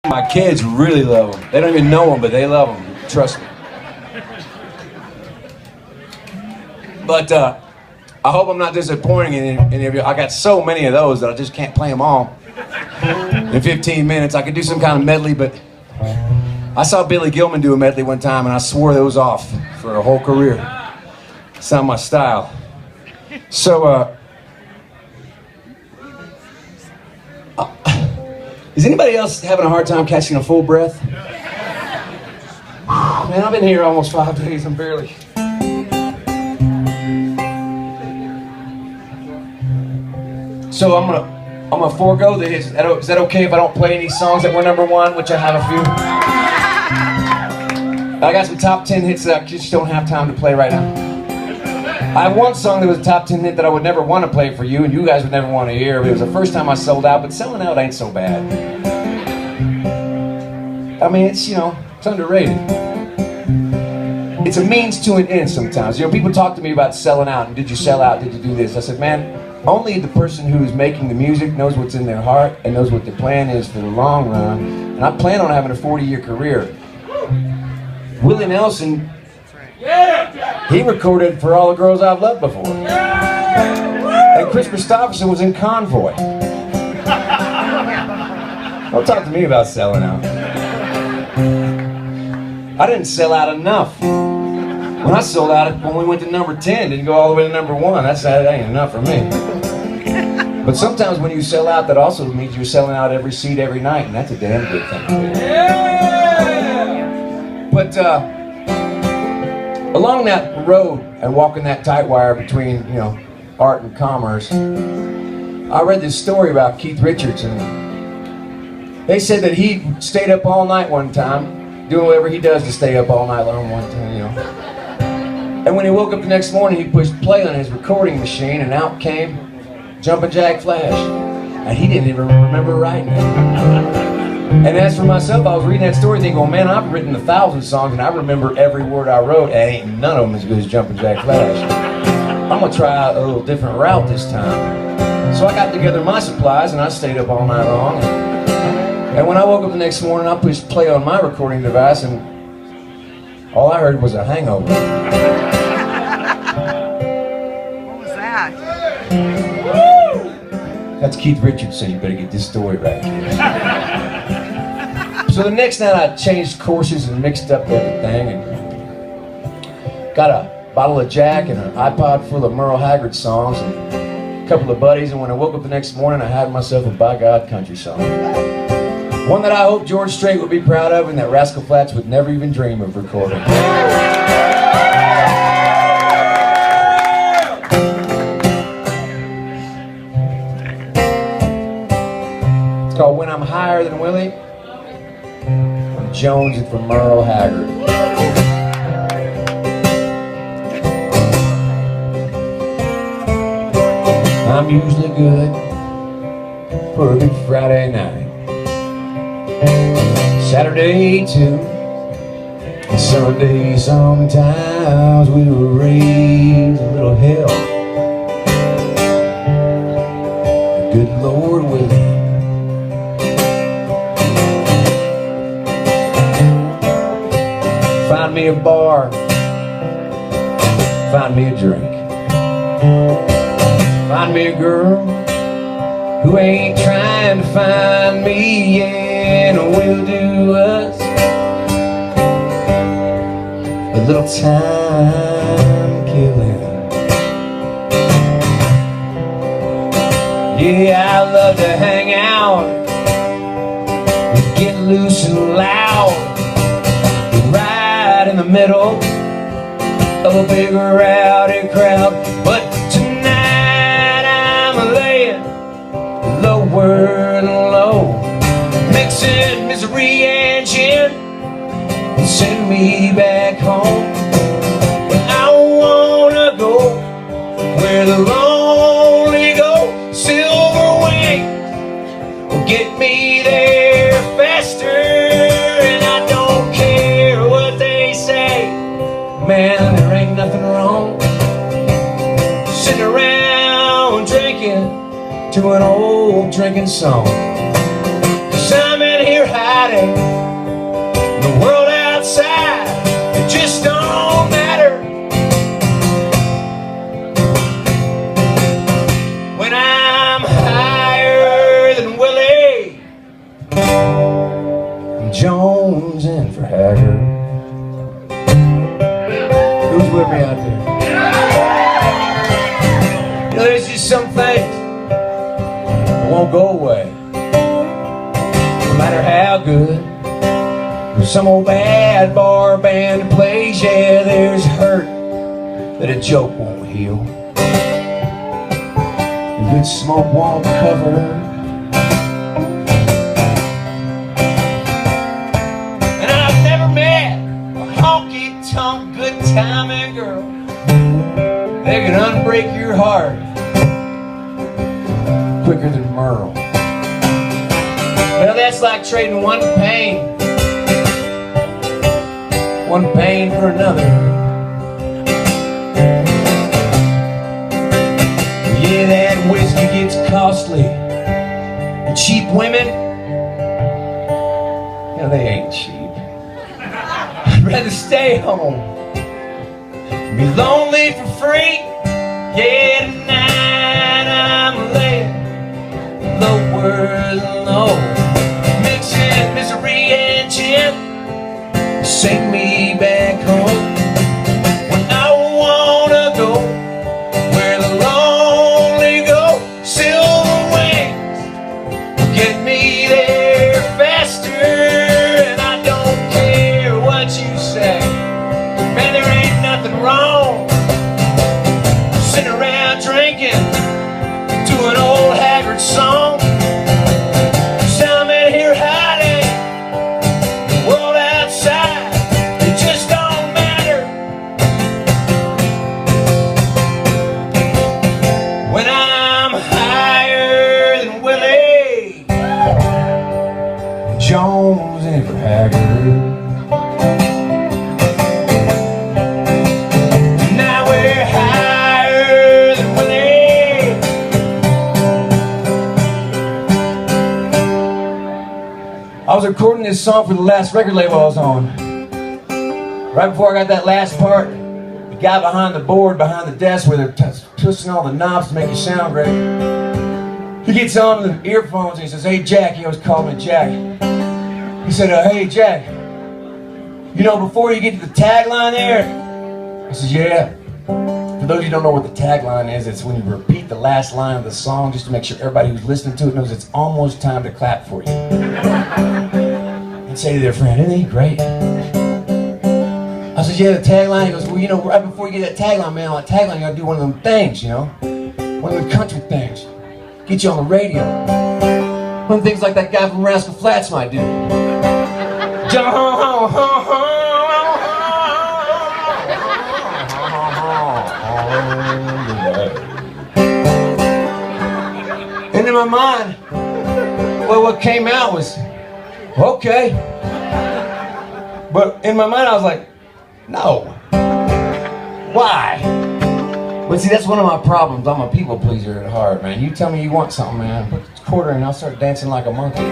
My kids really love them. They don't even know them, but they love them. Trust me. But I hope I'm not disappointing any of you. I got so many of those that I just can't play them all in 15 minutes. I could do some kind of medley, but I saw Billy Gilman do a medley one time, and I swore those off for a whole career. It's not my style. So, is anybody else having a hard time catching a full breath? Man, I've been here almost 5 days. I'm barely. So I'm gonna forego the hits. Is that okay if I don't play any songs that were #1, which I have a few? I got some top 10 hits that I just don't have time to play right now. I have one song that was a top 10 hit that I would never want to play for you, and you guys would never want to hear. It was the first time I sold out, but selling out ain't so bad. I mean, it's, it's underrated. It's a means to an end sometimes. People talk to me about selling out, and did you sell out, did you do this? I said, man, only the person who is making the music knows what's in their heart and knows what the plan is for the long run. And I plan on having a 40-year career. Willie Nelson, he recorded For All the Girls I've Loved Before. And Chris Christopherson was in Convoy. Don't talk to me about selling out. I didn't sell out enough. When I sold out, it only went to #10, didn't go all the way to #1. That ain't enough for me. But sometimes when you sell out, that also means you're selling out every seat every night, and that's a damn good thing. But along that road and walking that tight wire between, art and commerce, I read this story about Keith Richards, and they said that he stayed up all night one time, doing whatever he does to stay up all night long one time, And when he woke up the next morning, he pushed play on his recording machine, and out came Jumpin' Jack Flash. And he didn't even remember writing it. And as for myself, I was reading that story thinking, well, man, I've written 1,000 songs, and I remember every word I wrote, and ain't none of them as good as Jumpin' Jack Flash. I'm gonna try a little different route this time. So I got together my supplies, and I stayed up all night long. And when I woke up the next morning, I pushed play on my recording device, and all I heard was a hangover. What was that? That's Keith Richards saying, you better get this story right. So the next night I changed courses and mixed up everything, and got a bottle of Jack and an iPod full of Merle Haggard songs and a couple of buddies, and when I woke up the next morning, I had myself a By God country song. One that I hope George Strait would be proud of, and that Rascal Flatts would never even dream of recording. It's called When I'm Higher Than Willie, from Jones and from Merle Haggard. I'm usually good for a good Friday night. Saturday too, and Sunday sometimes we will raise a little hell. Good Lord willing. Find me a bar, find me a drink, find me a girl who ain't trying to find me, and we'll do us a little time killing. Yeah, I love to hang out, get loose and loud, right in the middle of a big rowdy crowd. But tonight I'm laying lower and low, mixing misery and gin, and send me back home. But I wanna go where the lonely go. Silver wings will get me there faster, and I don't care what they say. Man, there ain't nothing wrong sitting around drinking to an old drinking song. 'Cause I'm in here hiding way. The world outside, it just don't matter. When I'm higher than Willie, I'm Jones in for Haggard. Who's with me out there? You know, there's just some things that won't go away, no matter how good. There's some old bad bar band that plays, yeah, there's hurt that a joke won't heal. And good smoke won't cover. And I've never met a honky-tonk good-timing girl that can unbreak your heart quicker than Merle. Well, that's like trading one pain for another. Yeah, that whiskey gets costly. And cheap women, you know, they ain't cheap. I'd rather stay home, be lonely for free. Yeah, tonight I'm laying lower than low, mixing misery and gin, sing me back home. When I wanna go where the lonely go, silver wings will get me there faster. And I don't care what you say, man, there ain't nothing wrong sitting around drinking to an old Haggard song. 'Cause I'm in here hiding, the world outside, it just don't matter. When I'm higher than Willie, Jones ain't for Haggard. Now we're higher than Willie. I was recording this song for the last record label I was on. Right before I got that last part, the guy behind the board, behind the desk where they're twisting all the knobs to make it sound great, he gets on the earphones and he says, "Hey Jack," he always called me Jack. He said, "Hey Jack, you know, before you get to the tagline there," I said, "Yeah." For those of you who don't know what the tagline is, it's when you repeat the last line of the song just to make sure everybody who's listening to it knows it's almost time to clap for you. And say to their friend, "Isn't he great?" I said, "Yeah, the tagline." He goes, "Well, you know, right before you get that tagline, man, on that tagline, you gotta do one of them things, you know? One of them country things. Get you on the radio. One of the things like that guy from Rascal Flatts might do." And in my mind, well, what came out was, okay. But in my mind, I was like, no. Why? But see, that's one of my problems. I'm a people pleaser at heart, man. You tell me you want something, man, put the quarter in, I'll start dancing like a monkey.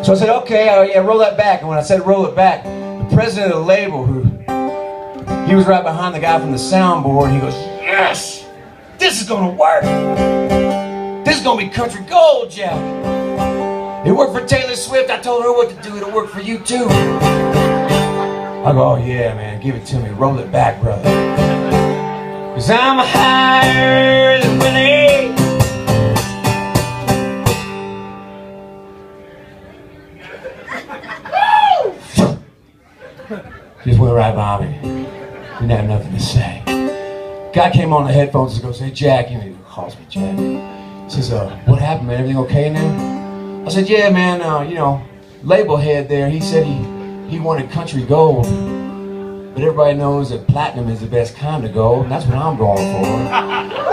So I said, okay, yeah, roll that back. And when I said roll it back, the president of the label, he was right behind the guy from the soundboard, and he goes, "Yes, this is gonna work. This is gonna be country gold, Jack. It worked for Taylor Swift. I told her what to do. It'll work for you too." I go, "Oh yeah, man, give it to me. Roll it back, brother. 'Cause I'm higher than Willie." Just went right by me. Didn't have nothing to say. Guy came on the headphones and goes, "Hey Jack," he calls me Jack. He says, "What happened, man? Everything okay in there?" I said, "Yeah, man, you know, label head there, he said he wanted country gold. But everybody knows that platinum is the best kind of gold, and that's what I'm going for.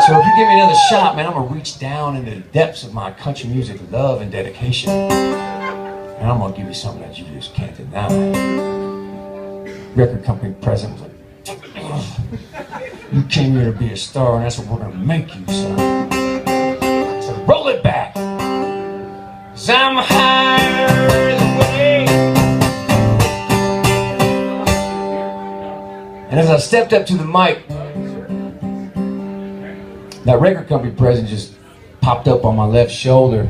So if you give me another shot, man, I'm gonna reach down into the depths of my country music love and dedication. And I'm gonna give you something that you just can't deny." Record company president was like, "Ugh. You came here to be a star, and that's what we're gonna make you, son." I said, "Roll it back, 'cause I'm higher as I stepped up to the mic, that record company president just popped up on my left shoulder,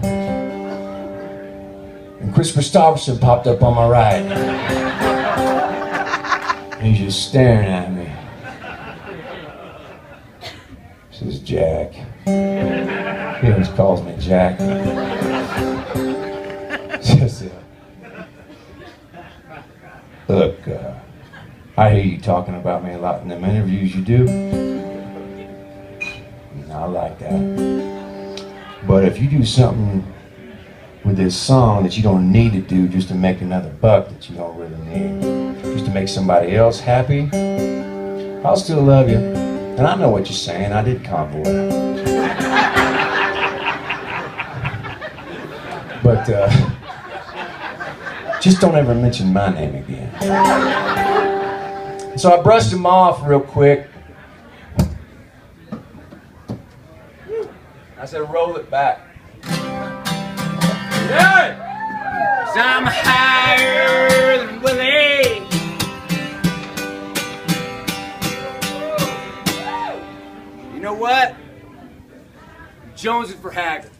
and Chris Christopherson popped up on my right. And he's just staring at me. He says, Jack. He always calls me Jack. Says, look, I hear you talking about me a lot in them interviews you do. And I like that. But if you do something with this song that you don't need to do just to make another buck that you don't really need, just to make somebody else happy, I'll still love you. And I know what you're saying. I did Convoy. But just don't ever mention my name again. So I brushed him off real quick. I said, roll it back. Yeah! 'Cause I'm higher than Willie. You know what? Jones is for Haggard.